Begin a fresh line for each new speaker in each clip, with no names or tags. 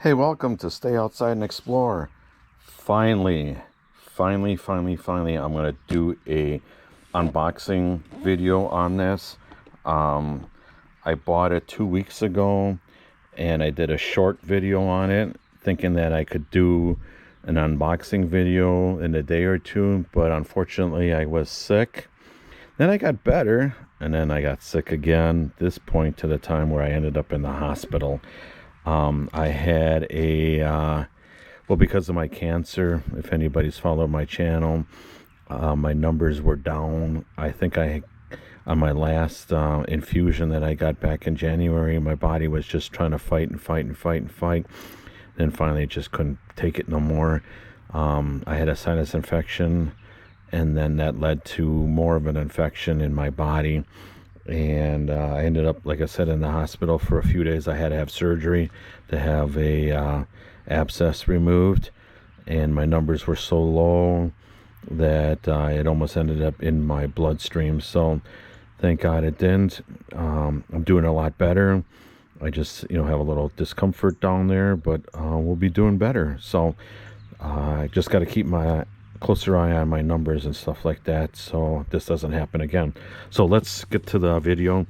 Hey, welcome to Stay Outside and Explore. Finally, I'm going to do a unboxing video on this. I bought it 2 weeks ago and I did a short video on it thinking that I could do an unboxing video in a day or two, but unfortunately I was sick. Then I got better and then I got sick again, this point to the time where I ended up in the hospital. I had because of my cancer, if anybody's followed my channel, my numbers were down. I think on my last infusion that I got back in January, my body was just trying to fight. Then finally just couldn't take it no more. I had a sinus infection, and then that led to more of an infection in my body. And I ended up, like I said, in the hospital for a few days. I had to have surgery to have a abscess removed, and my numbers were so low that it almost ended up in my bloodstream. So thank God it didn't. I'm doing a lot better. I just have a little discomfort down there, but we'll be doing better. So I just got to keep my closer eye on my numbers and stuff like that, so this doesn't happen again. So let's get to the video.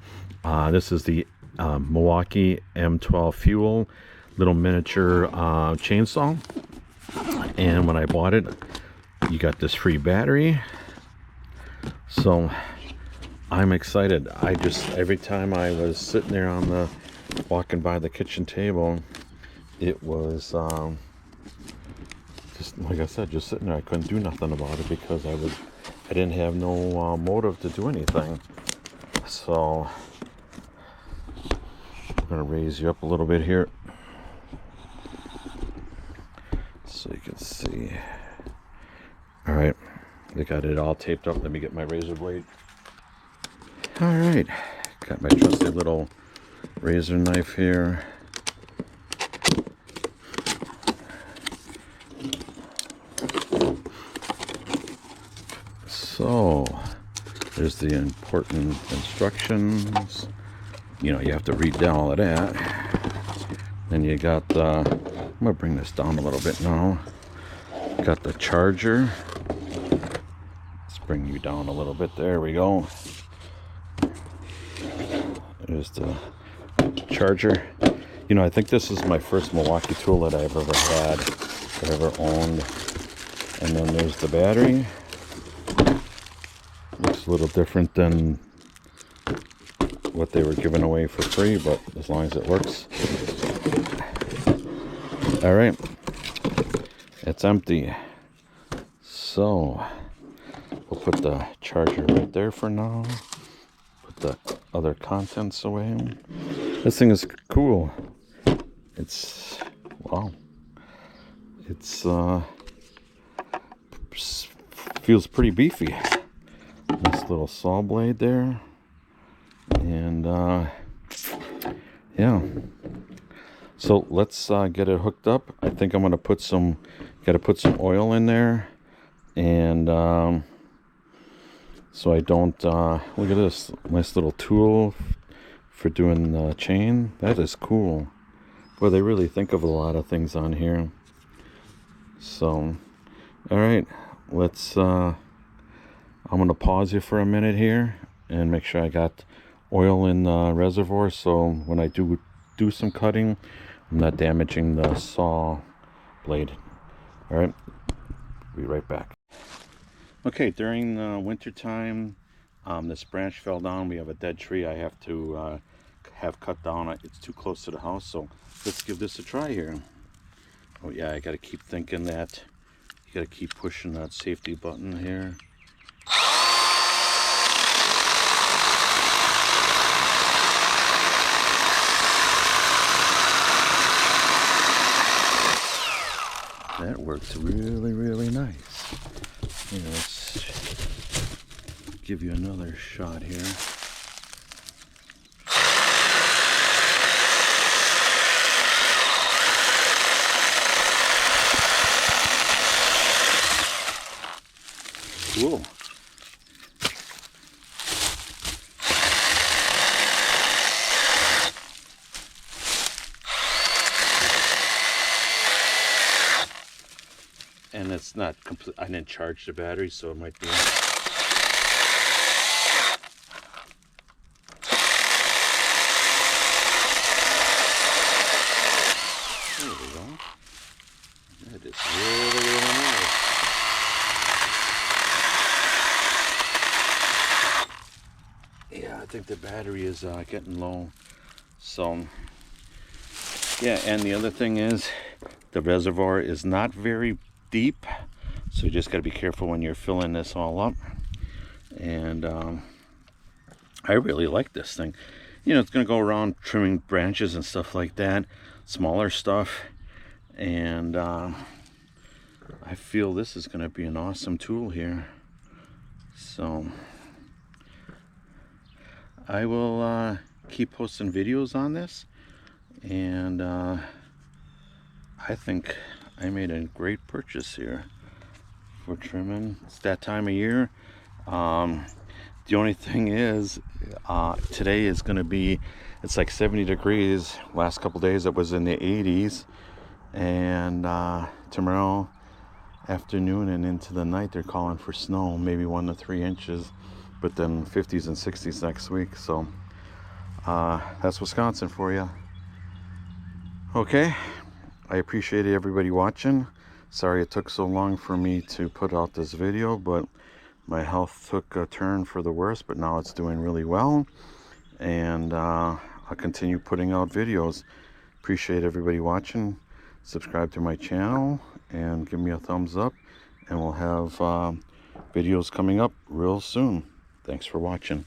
This is the Milwaukee M12 fuel little miniature chainsaw, and when I bought it, you got this free battery. So I'm excited. Every time I was sitting there walking by the kitchen table, it was just like I said, just sitting there. I couldn't do nothing about it because I didn't have no motive to do anything. So I'm gonna raise you up a little bit here so you can see. All right, they got it all taped up. Let me get my razor blade. All right, got my trusty little razor knife here. So there's the important instructions. You have to read down all of that. Then you got I'm gonna bring this down a little bit now. Got the charger. Let's bring you down a little bit. There we go. There's the charger. I think this is my first Milwaukee tool that I've ever had, that I've ever owned. And then there's the battery. Looks a little different than what they were giving away for free, but as long as it works. All right, it's empty. So we'll put the charger right there for now. Put the other contents away. This thing is cool. Wow. It's feels pretty beefy. Nice little saw blade there, and yeah. So let's get it hooked up. I think I'm gonna put some oil in there, and so I don't look at this nice little tool for doing the chain. That is cool. Boy, they really think of a lot of things on here. So, all right, let's. I'm going to pause you for a minute here and make sure I got oil in the reservoir, so when I do some cutting, I'm not damaging the saw blade. All right, be right back. Okay, during the winter time, this branch fell down. We have a dead tree I have to have cut down. It's too close to the house, so let's give this a try here. Oh yeah, I got to keep thinking that you got to keep pushing that safety button here. That works really, really nice. Here, let's give you another shot here. Cool. it's not complete. I didn't charge the battery, so it might be. There we go. That is really, really nice. Yeah, I think the battery is getting low. So, yeah, and the other thing is the reservoir is not very deep, so you just got to be careful when you're filling this all up. And I really like this thing. You know, it's going to go around trimming branches and stuff like that, smaller stuff. And I feel this is going to be an awesome tool here. So I will keep posting videos on this, and I think I made a great purchase here for trimming. It's that time of year. The only thing is today is going to be, it's like 70 degrees. Last couple days it was in the 80s, and tomorrow afternoon and into the night they're calling for snow, maybe 1 to 3 inches, but then 50s and 60s next week. So that's Wisconsin for you. Okay, I appreciate everybody watching. Sorry it took so long for me to put out this video, but my health took a turn for the worse, but now it's doing really well, and I'll continue putting out videos. Appreciate everybody watching. Subscribe to my channel and give me a thumbs up, and we'll have videos coming up real soon. Thanks for watching.